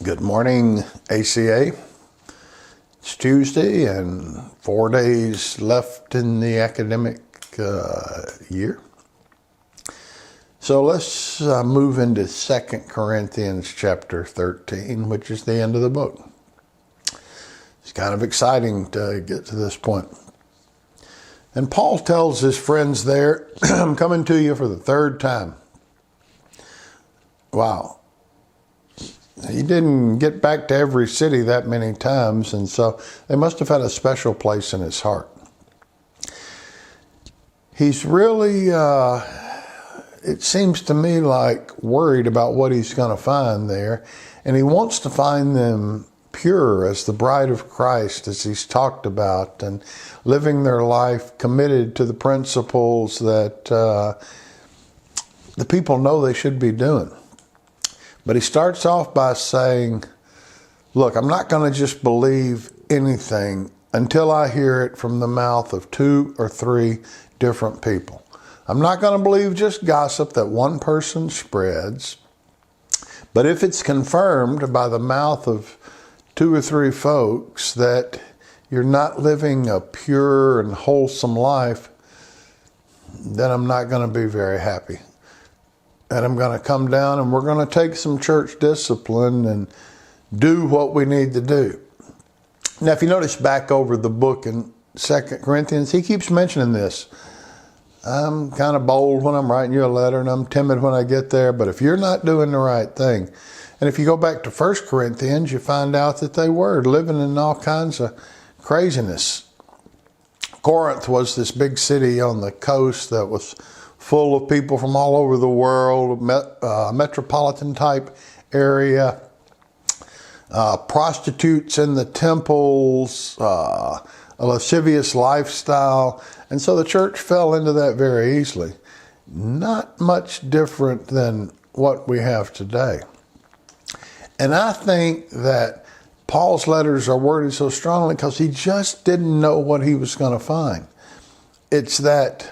Good morning, ACA. It's Tuesday and 4 days left in the academic year. So let's move into 2 Corinthians chapter 13, which is the end of the book. It's kind of exciting to get to this point. And Paul tells his friends there, I'm coming to you for the third time. Wow. He didn't get back to every city that many times, and so they must have had a special place in his heart. He's really, it seems to me like, worried about what he's going to find there, and he wants to find them pure as the bride of Christ, as he's talked about, and living their life committed to the principles that the people know they should be doing. But he starts off by saying, look, I'm not going to just believe anything until I hear it from the mouth of 2 or 3 different people. I'm not going to believe just gossip that one person spreads. But if it's confirmed by the mouth of 2 or 3 folks that you're not living a pure and wholesome life, then I'm not going to be very happy. And I'm going to come down and we're going to take some church discipline and do what we need to do. Now, if you notice back over the book in 2 Corinthians, he keeps mentioning this. I'm kind of bold when I'm writing you a letter and I'm timid when I get there. But if you're not doing the right thing, and if you go back to 1 Corinthians, you find out that they were living in all kinds of craziness. Corinth was this big city on the coast that was full of people from all over the world, metropolitan type area, prostitutes in the temples, a lascivious lifestyle. And so the church fell into that very easily. Not much different than what we have today. And I think that Paul's letters are worded so strongly because he just didn't know what he was going to find. It's that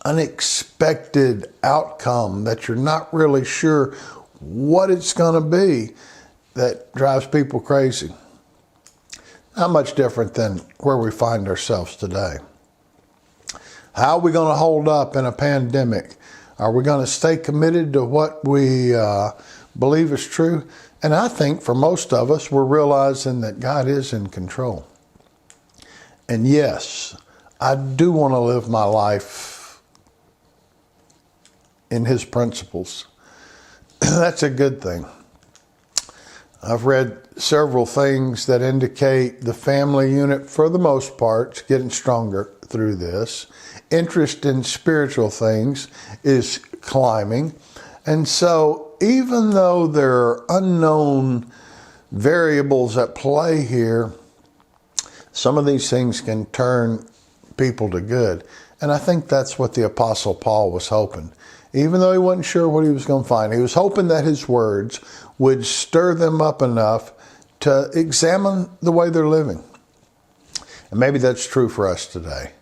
unexpected outcome that you're not really sure what it's going to be that drives people crazy. Not much different than where we find ourselves today. How are we going to hold up in a pandemic? Are we going to stay committed to what we believe is true? And I think for most of us, we're realizing that God is in control. And yes, I do want to live my life in his principles. That's a good thing. I've read several things that indicate the family unit, for the most part, is getting stronger through this. Interest in spiritual things is climbing. And so even though there are unknown variables at play here, some of these things can turn people to good. And I think that's what the Apostle Paul was hoping. Even though he wasn't sure what he was going to find, he was hoping that his words would stir them up enough to examine the way they're living. And maybe that's true for us today.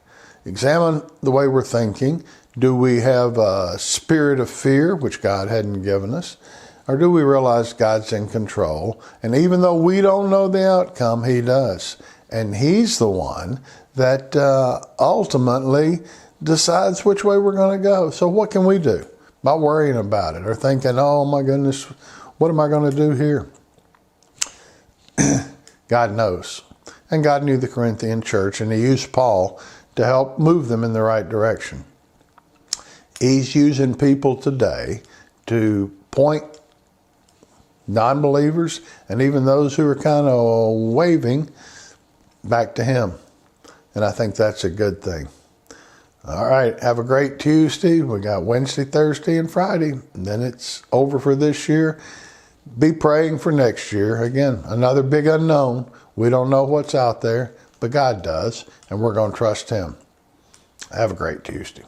Examine the way we're thinking. Do we have a spirit of fear, which God hadn't given us? Or do we realize God's in control? And even though we don't know the outcome, he does. And he's the one that ultimately decides which way we're going to go. So what can we do? Not worrying about it or thinking, oh my goodness, what am I going to do here? God knows. And God knew the Corinthian church, and he used Paul to help move them in the right direction. He's using people today to point non-believers and even those who are kind of waving back to him. And I think that's a good thing. All right, have a great Tuesday. We got Wednesday, Thursday, and Friday, and then it's over for this year. Be praying for next year. Again, another big unknown. We don't know what's out there, but God does, and we're going to trust him. Have a great Tuesday.